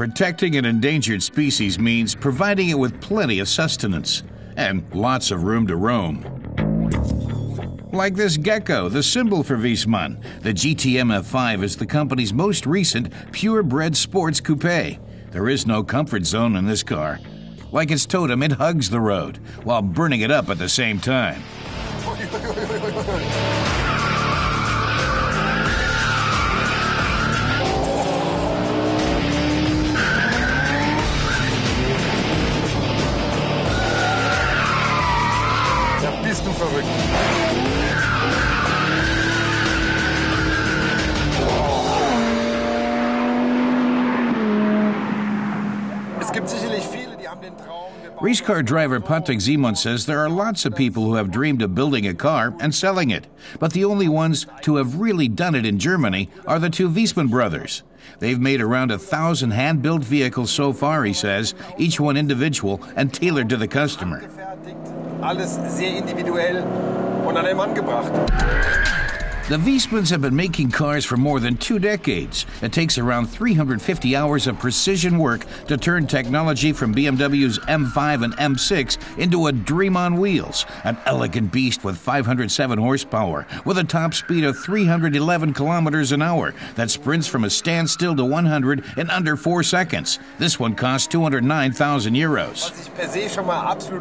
Protecting an endangered species means providing it with plenty of sustenance and lots of room to roam. Like this gecko, the symbol for Wiesmann. The GT MF5 is the company's most recent purebred sports coupe. There is no comfort zone in this car. Like its totem, it hugs the road while burning it up at the same time. Bist du verrückt? Race car driver Patrick Simon says there are lots of people who have dreamed of building a car and selling it, but the only ones to have really done it in Germany are the two Wiesmann brothers. They've made around 1,000 hand-built vehicles so far, he says, each one individual and tailored to the customer. Alles sehr individuell und an den Mann gebracht. The Wiesmanns have been making cars for more than 2 decades. It takes around 350 hours of precision work to turn technology from BMW's M5 and M6 into a dream on wheels, an elegant beast with 507 horsepower, with a top speed of 311 kilometers an hour that sprints from a standstill to 100 in under 4 seconds. This one costs 209,000 euros.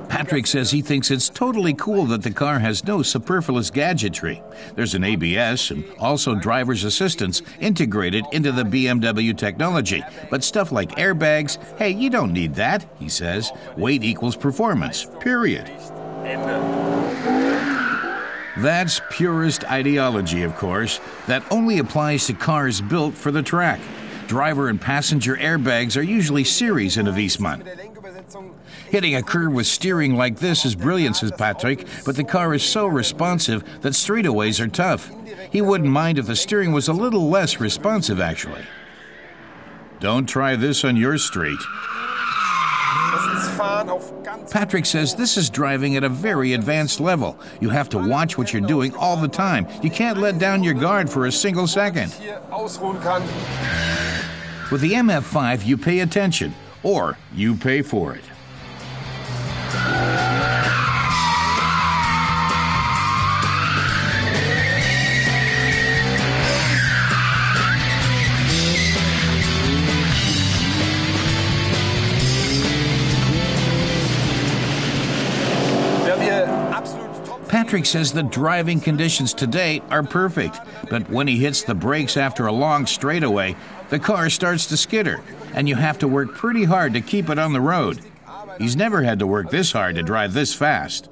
Patrick says he thinks it's totally cool that the car has no superfluous gadgetry. There's an ABS and also driver's assistance integrated into the BMW technology. But stuff like airbags, hey, you don't need that, he says. Weight equals performance, period. That's purist ideology, of course, that only applies to cars built for the track. Driver and passenger airbags are usually series in a Wiesmann. Hitting a curve with steering like this is brilliant, says Patrick, but the car is so responsive that straightaways are tough. He wouldn't mind if the steering was a little less responsive, actually. Don't try this on your street. Patrick says this is driving at a very advanced level. You have to watch what you're doing all the time. You can't let down your guard for a single second. With the MF5, you pay attention, or you pay for it. Patrick says the driving conditions today are perfect, but when he hits the brakes after a long straightaway, the car starts to skitter, and you have to work pretty hard to keep it on the road. He's never had to work this hard to drive this fast.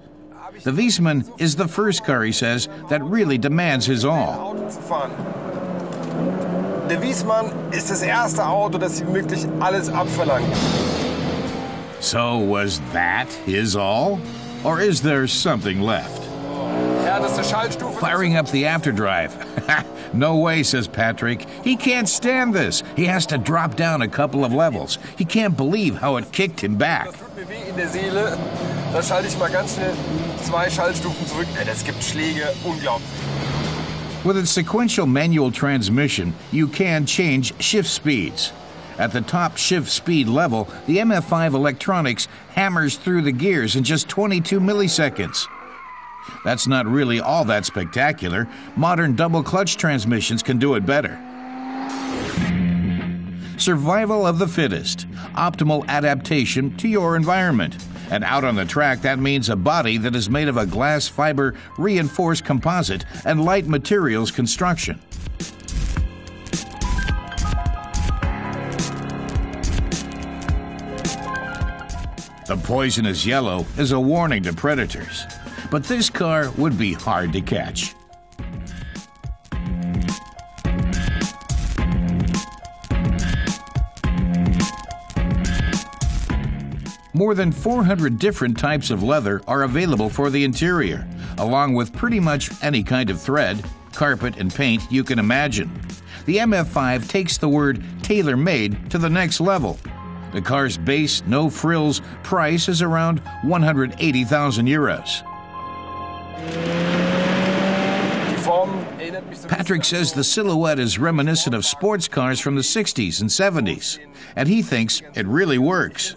The Wiesmann is the first car, he says, that really demands his all. Der Wiesmann ist das erste Auto, das ihm wirklich alles abverlangt. So was that his all? Or is there something left? Firing up the afterdrive. No way, says Patrick. He can't stand this. He has to drop down a couple of levels. He can't believe how it kicked him back. Da schalte ich mal ganz schnell 2 Schaltstufen zurück. Das gibt Schläge, unglaublich. With its sequential manual transmission, you can change shift speeds. At the top shift speed level, the MF5 electronics hammers through the gears in just 22 milliseconds. That's not really all that spectacular. Modern double-clutch transmissions can do it better. Survival of the fittest. Optimal adaptation to your environment. And out on the track, that means a body that is made of a glass fiber reinforced composite and light materials construction. The poisonous yellow is a warning to predators, but this car would be hard to catch. More than 400 different types of leather are available for the interior, along with pretty much any kind of thread, carpet, and paint you can imagine. The MF5 takes the word tailor-made to the next level. The car's base, no-frills price is around 180,000 euros. Die Formen Patrick says the silhouette is reminiscent of sports cars from the 60s and 70s, and he thinks it really works.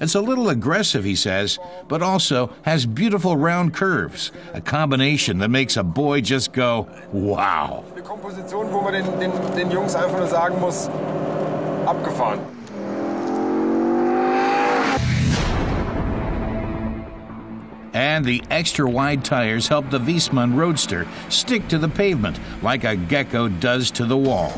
It's a little aggressive, he says, but also has beautiful round curves, a combination that makes a boy just go, wow. Eine Komposition, wo man den Jungs einfach nur sagen muss, abgefahren. And the extra-wide tires help the Wiesmann Roadster stick to the pavement like a gecko does to the wall.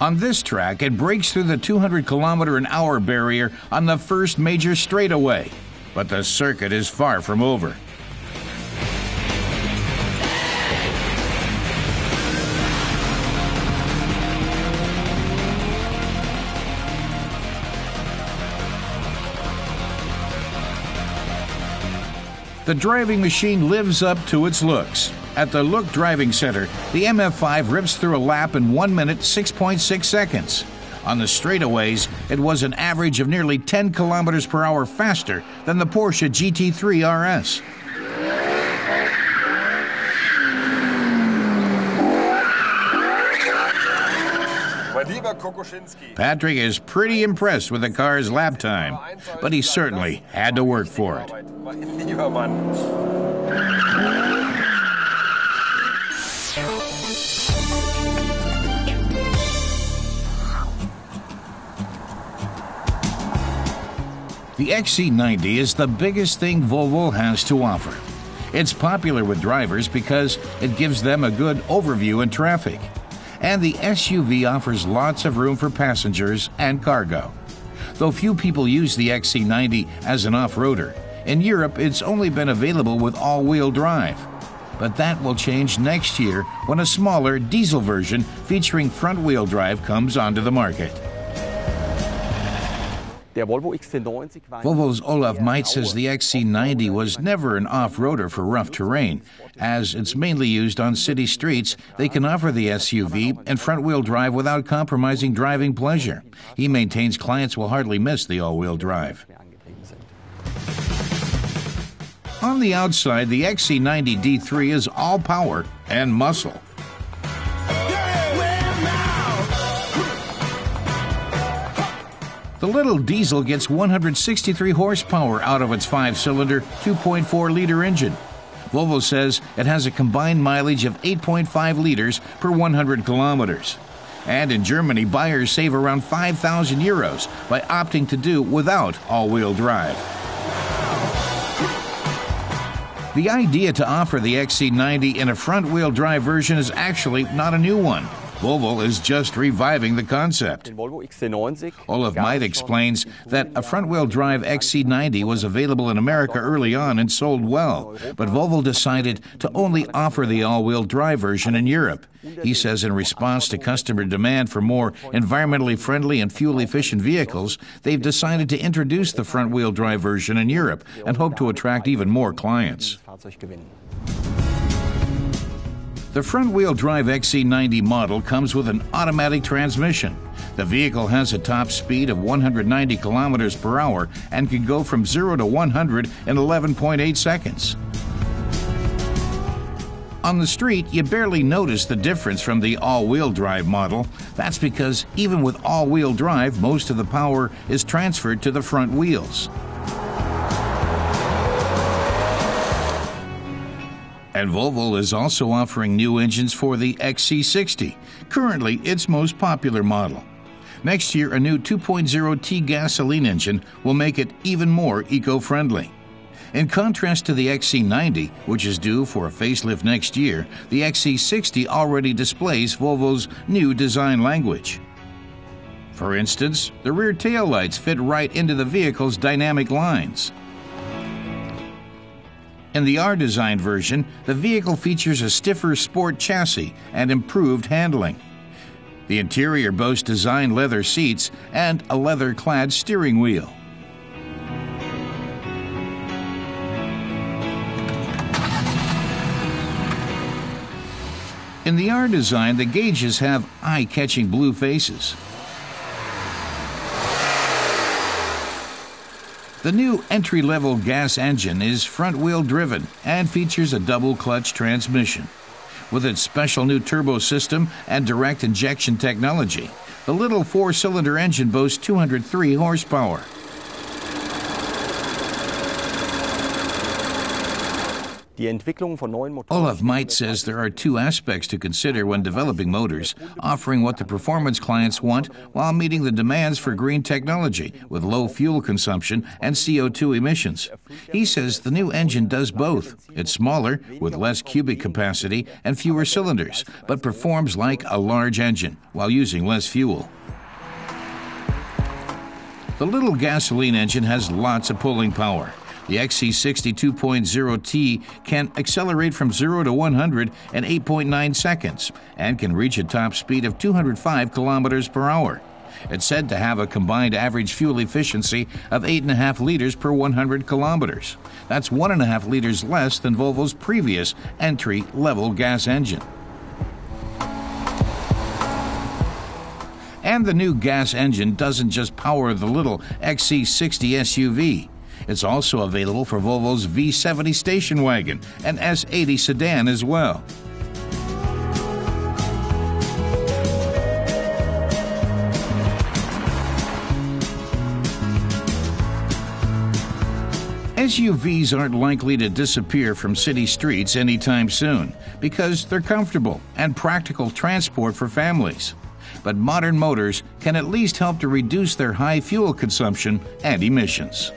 On this track, it breaks through the 200-kilometer-an-hour barrier on the first major straightaway, but the circuit is far from over. The driving machine lives up to its looks. At the Look Driving Center, the MF5 rips through a lap in 1 minute 6.6 seconds. On the straightaways, it was an average of nearly 10 kilometers per hour faster than the Porsche GT3 RS. Patrick is pretty impressed with the car's lap time, but he certainly had to work for it. The XC90 is the biggest thing Volvo has to offer. It's popular with drivers because it gives them a good overview in traffic. And the SUV offers lots of room for passengers and cargo. Though few people use the XC90 as an off-roader, in Europe it's only been available with all-wheel drive. But that will change next year when a smaller diesel version featuring front-wheel drive comes onto the market. Volvo's Olaf Meitz says the XC90 was never an off-roader for rough terrain. As it's mainly used on city streets, they can offer the SUV and front-wheel drive without compromising driving pleasure. He maintains clients will hardly miss the all-wheel drive. On the outside, the XC90 D3 is all power and muscle. The little diesel gets 163 horsepower out of its 5-cylinder, 2.4-liter engine. Volvo says it has a combined mileage of 8.5 liters per 100 kilometers. And in Germany, buyers save around 5,000 euros by opting to do without all-wheel drive. The idea to offer the XC90 in a front-wheel drive version is actually not a new one. Volvo is just reviving the concept. Olaf Meitz explains that a front-wheel drive XC90 was available in America early on and sold well, but Volvo decided to only offer the all-wheel drive version in Europe. He says in response to customer demand for more environmentally friendly and fuel-efficient vehicles, they've decided to introduce the front-wheel drive version in Europe and hope to attract even more clients. The front-wheel drive XC90 model comes with an automatic transmission. The vehicle has a top speed of 190 kilometers per hour and can go from 0 to 100 in 11.8 seconds. On the street, you barely notice the difference from the all-wheel drive model. That's because even with all-wheel drive, most of the power is transferred to the front wheels. And Volvo is also offering new engines for the XC60, currently its most popular model. Next year, a new 2.0T gasoline engine will make it even more eco-friendly. In contrast to the XC90, which is due for a facelift next year, the XC60 already displays Volvo's new design language. For instance, the rear taillights fit right into the vehicle's dynamic lines. In the R-Design version, the vehicle features a stiffer sport chassis and improved handling. The interior boasts designed leather seats and a leather-clad steering wheel. In the R design, the gauges have eye-catching blue faces. The new entry-level gas engine is front-wheel driven and features a double-clutch transmission. With its special new turbo system and direct injection technology, the little four-cylinder engine boasts 203 horsepower. Olaf Meit says there are two aspects to consider when developing motors, offering what the performance clients want while meeting the demands for green technology with low fuel consumption and CO2 emissions. He says the new engine does both. It's smaller, with less cubic capacity and fewer cylinders, but performs like a large engine while using less fuel. The little gasoline engine has lots of pulling power. The XC60 2.0T can accelerate from 0 to 100 in 8.9 seconds and can reach a top speed of 205 kilometers per hour. It's said to have a combined average fuel efficiency of 8.5 liters per 100 kilometers. That's 1.5 liters less than Volvo's previous entry-level gas engine. And the new gas engine doesn't just power the little XC60 SUV. It's also available for Volvo's V70 station wagon and S80 sedan as well. SUVs aren't likely to disappear from city streets anytime soon because they're comfortable and practical transport for families. But modern motors can at least help to reduce their high fuel consumption and emissions.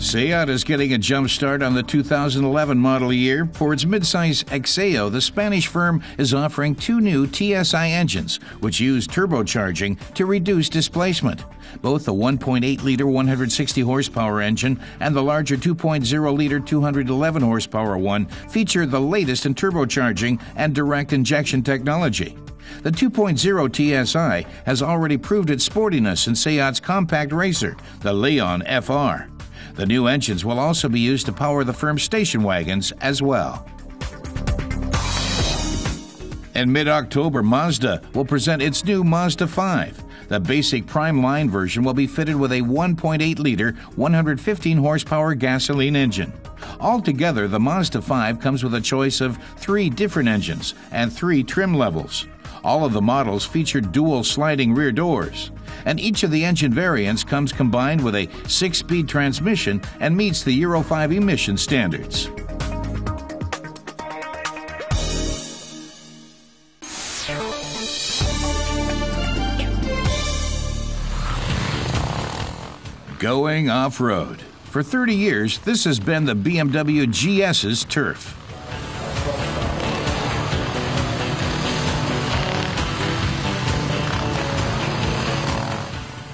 Seat is getting a jump start on the 2011 model year. For its midsize Exeo, the Spanish firm is offering two new TSI engines, which use turbocharging to reduce displacement. Both the 1.8-liter 160 horsepower engine and the larger 2.0-liter 211 horsepower one feature the latest in turbocharging and direct injection technology. The 2.0 TSI has already proved its sportiness in Seat's compact racer, the Leon FR. The new engines will also be used to power the firm's station wagons as well. In mid-October, Mazda will present its new Mazda 5. The basic Prime line version will be fitted with a 1.8-liter, 115-horsepower gasoline engine. Altogether, the Mazda 5 comes with a choice of 3 different engines and 3 trim levels. All of the models feature dual sliding rear doors, and each of the engine variants comes combined with a 6-speed transmission and meets the Euro 5 emission standards. Going off-road. For 30 years, this has been the BMW GS's turf.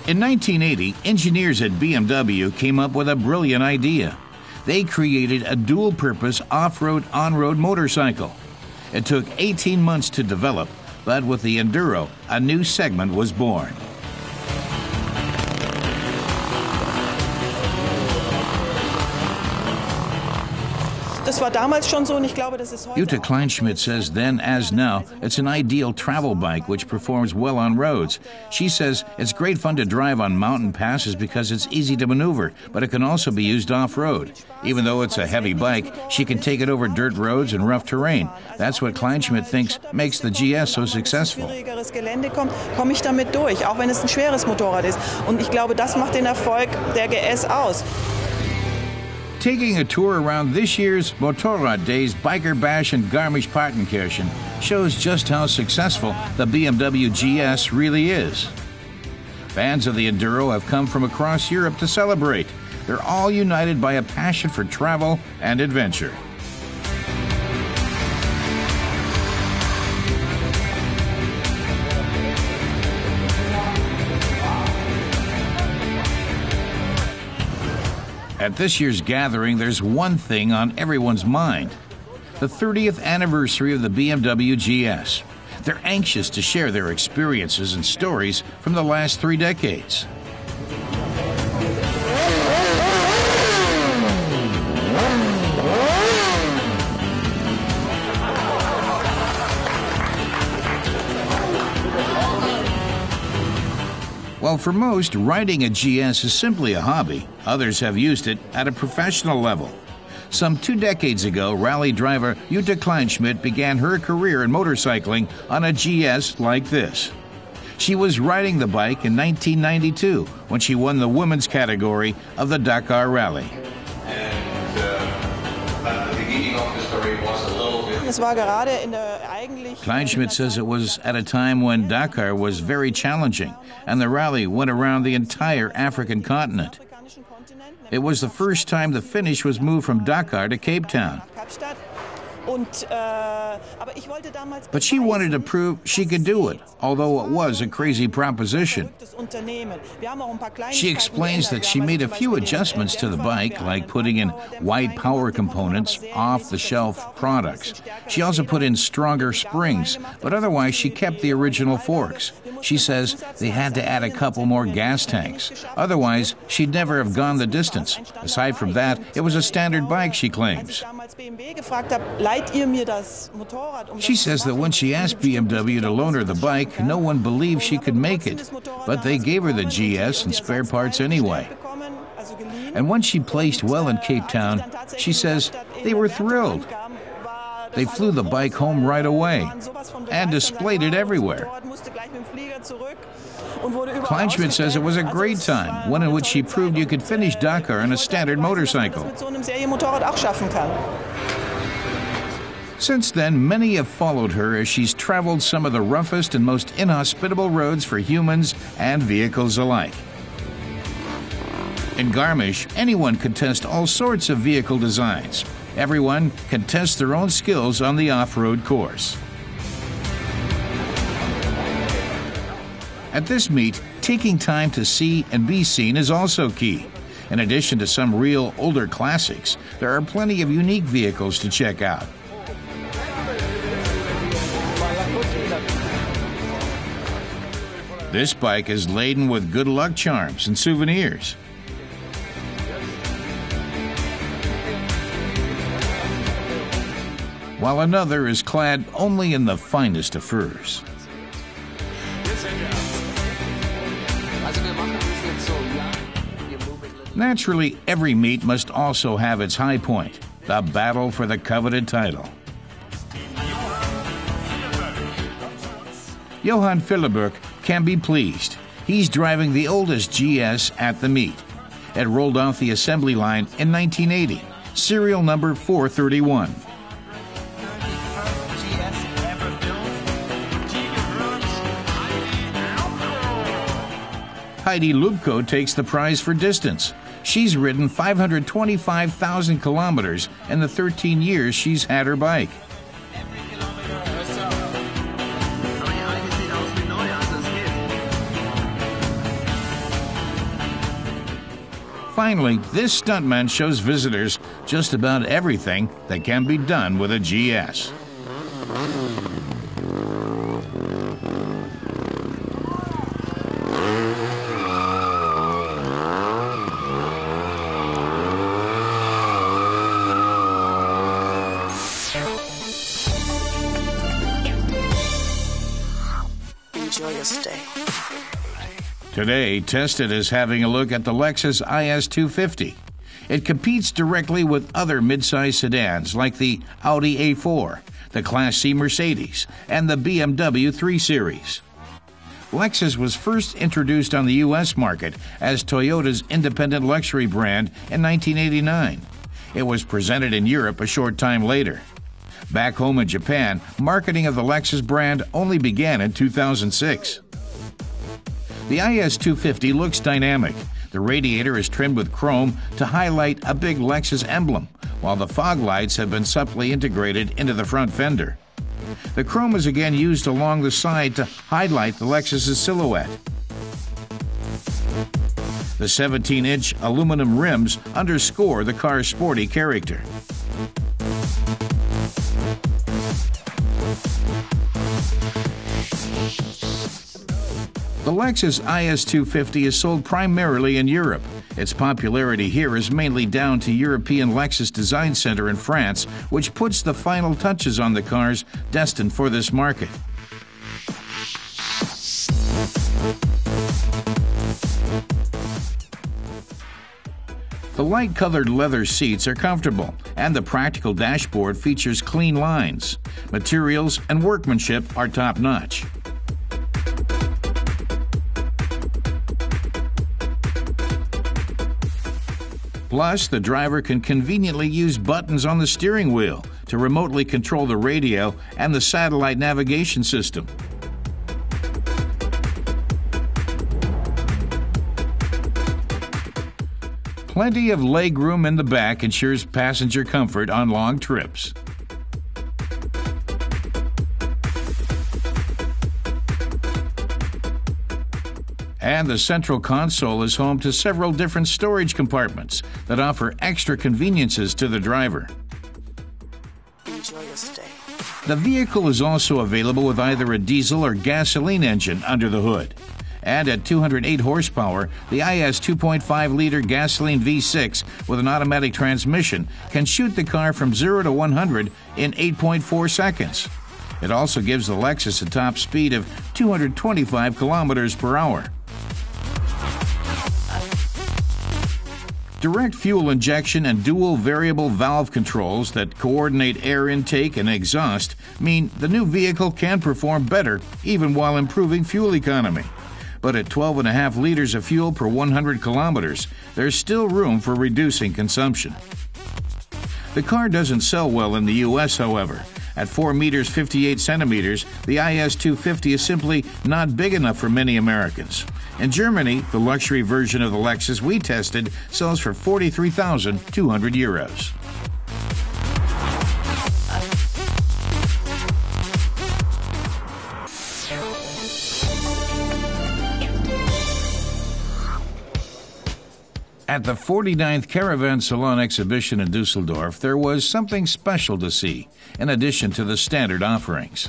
In 1980, engineers at BMW came up with a brilliant idea. They created a dual-purpose off-road, on-road motorcycle. It took 18 months to develop, but with the Enduro, a new segment was born. Jutta Kleinschmidt says then as now, it's an ideal travel bike which performs well on roads. She says it's great fun to drive on mountain passes because it's easy to maneuver, but it can also be used off-road. Even though it's a heavy bike, she can take it over dirt roads and rough terrain. That's what Kleinschmidt thinks makes the GS so successful. Komme ich damit durch, auch wenn es ein schweres Motorrad ist. Und ich glaube, das macht den Erfolg der GS aus. Taking a tour around this year's Motorrad Days Biker Bash in Garmisch-Partenkirchen shows just how successful the BMW GS really is. Fans of the Enduro have come from across Europe to celebrate. They're all united by a passion for travel and adventure. At this year's gathering, there's one thing on everyone's mind: the 30th anniversary of the BMW GS. They're anxious to share their experiences and stories from the last 3 decades. While for most, riding a GS is simply a hobby, others have used it at a professional level. Some 2 decades ago, rally driver Jutta Kleinschmidt began her career in motorcycling on a GS like this. She was riding the bike in 1992 when she won the women's category of the Dakar Rally. The beginning of the story was a little bit... Kleinschmidt says it was at a time when Dakar was very challenging and the rally went around the entire African continent. It was the first time the finish was moved from Dakar to Cape Town. But she wanted to prove she could do it, although it was a crazy proposition. She explains that she made a few adjustments to the bike, like putting in wide power components, off-the-shelf products. She also put in stronger springs, but otherwise she kept the original forks. She says they had to add a couple more gas tanks. Otherwise, she'd never have gone the distance. Aside from that, it was a standard bike, she claims. She says that when she asked BMW to loan her the bike, no one believed she could make it, but they gave her the GS and spare parts anyway. And when she placed well in Cape Town, she says they were thrilled. They flew the bike home right away and displayed it everywhere. Kleinschmidt says it was a great time, one in which she proved you could finish Dakar on a standard motorcycle. Since then, many have followed her as she's traveled some of the roughest and most inhospitable roads for humans and vehicles alike. In Garmisch, anyone can test all sorts of vehicle designs. Everyone can test their own skills on the off-road course. At this meet, taking time to see and be seen is also key. In addition to some real older classics, there are plenty of unique vehicles to check out. This bike is laden with good luck charms and souvenirs. While another is clad only in the finest of furs. Naturally, every meet must also have its high point, the battle for the coveted title. Johann Philibert can be pleased. He's driving the oldest GS at the meet. It rolled off the assembly line in 1980, serial number 431. Heidi Lubko takes the prize for distance. She's ridden 525,000 kilometers in the 13 years she's had her bike. Finally, this stuntman shows visitors just about everything that can be done with a GS. Enjoy your stay. Today, tested is having a look at the Lexus IS 250. It competes directly with other midsize sedans like the Audi A4, the Class C Mercedes, and the BMW 3 Series. Lexus was first introduced on the U.S. market as Toyota's independent luxury brand in 1989. It was presented in Europe a short time later. Back home in Japan, marketing of the Lexus brand only began in 2006. The IS 250 looks dynamic. The radiator is trimmed with chrome to highlight a big Lexus emblem, while the fog lights have been subtly integrated into the front fender. The chrome is again used along the side to highlight the Lexus's silhouette. The 17-inch aluminum rims underscore the car's sporty character. The Lexus IS 250 is sold primarily in Europe. Its popularity here is mainly down to European Lexus Design Center in France, which puts the final touches on the cars destined for this market. The light-colored leather seats are comfortable, and the practical dashboard features clean lines. Materials and workmanship are top-notch. Plus, the driver can conveniently use buttons on the steering wheel to remotely control the radio and the satellite navigation system. Plenty of legroom in the back ensures passenger comfort on long trips. And the central console is home to several different storage compartments that offer extra conveniences to the driver. Enjoy your stay. The vehicle is also available with either a diesel or gasoline engine under the hood. And at 208 horsepower, the IS 2.5-liter gasoline V6 with an automatic transmission can shoot the car from 0 to 100 in 8.4 seconds. It also gives the Lexus a top speed of 225 kilometers per hour. Direct fuel injection and dual variable valve controls that coordinate air intake and exhaust mean the new vehicle can perform better even while improving fuel economy. But at 12.5 liters of fuel per 100 kilometers, there's still room for reducing consumption. The car doesn't sell well in the U.S., however. At 4 meters 58 centimeters, the IS 250 is simply not big enough for many Americans. In Germany, the luxury version of the Lexus we tested sells for 43,200 euros. At the 49th Caravan Salon exhibition in Dusseldorf, there was something special to see, in addition to the standard offerings.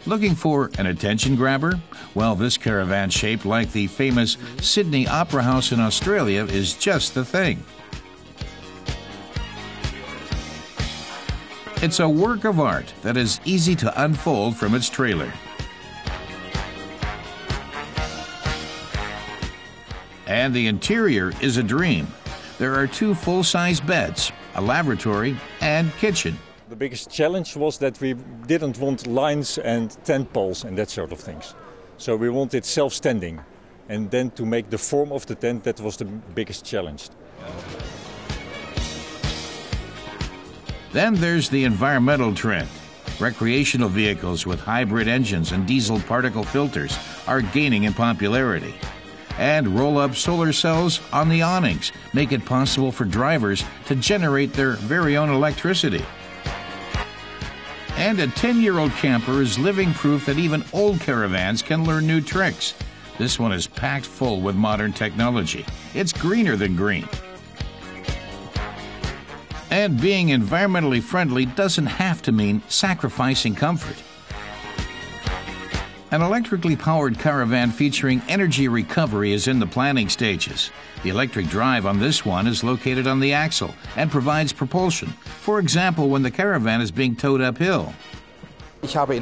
Looking for an attention grabber? Well, this caravan shaped like the famous Sydney Opera House in Australia is just the thing. It's a work of art that is easy to unfold from its trailer. And the interior is a dream. There are 2 full-size beds, a lavatory, and kitchen. The biggest challenge was that we didn't want lines and tent poles and that sort of things. So we wanted self-standing. And then to make the form of the tent, that was the biggest challenge. Then there's the environmental trend. Recreational vehicles with hybrid engines and diesel particle filters are gaining in popularity. And roll-up solar cells on the awnings make it possible for drivers to generate their very own electricity. And a 10-year-old camper is living proof that even old caravans can learn new tricks. This one is packed full with modern technology. It's greener than green. And being environmentally friendly doesn't have to mean sacrificing comfort. An electrically powered caravan featuring energy recovery is in the planning stages. The electric drive on this one is located on the axle and provides propulsion, for example when the caravan is being towed uphill. Giovanni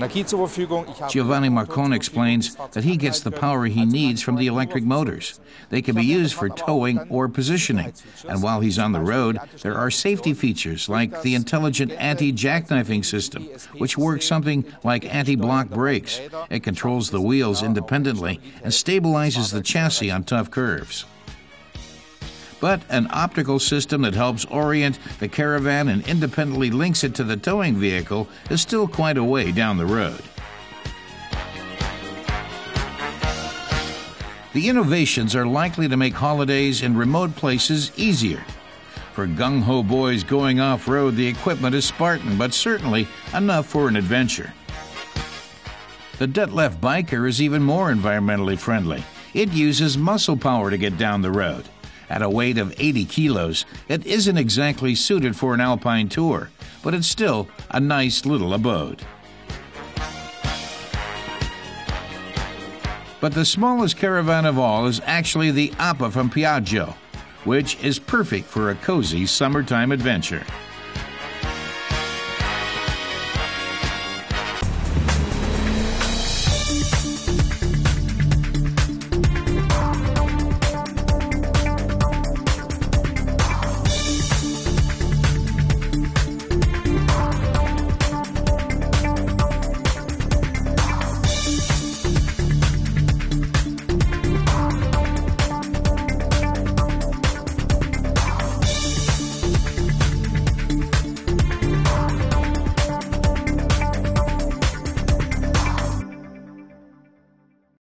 Marcon explains that he gets the power he needs from the electric motors. They can be used for towing or positioning, and while he's on the road, there are safety features like the intelligent anti-jackknifing system, which works something like anti-block brakes. It controls the wheels independently and stabilizes the chassis on tough curves. But an optical system that helps orient the caravan and independently links it to the towing vehicle is still quite a way down the road. The innovations are likely to make holidays in remote places easier. For gung-ho boys going off-road, the equipment is Spartan, but certainly enough for an adventure. The Detlef biker is even more environmentally friendly. It uses muscle power to get down the road. At a weight of 80 kilos, it isn't exactly suited for an alpine tour, but it's still a nice little abode. But the smallest caravan of all is actually the Appa from Piaggio, which is perfect for a cozy summertime adventure.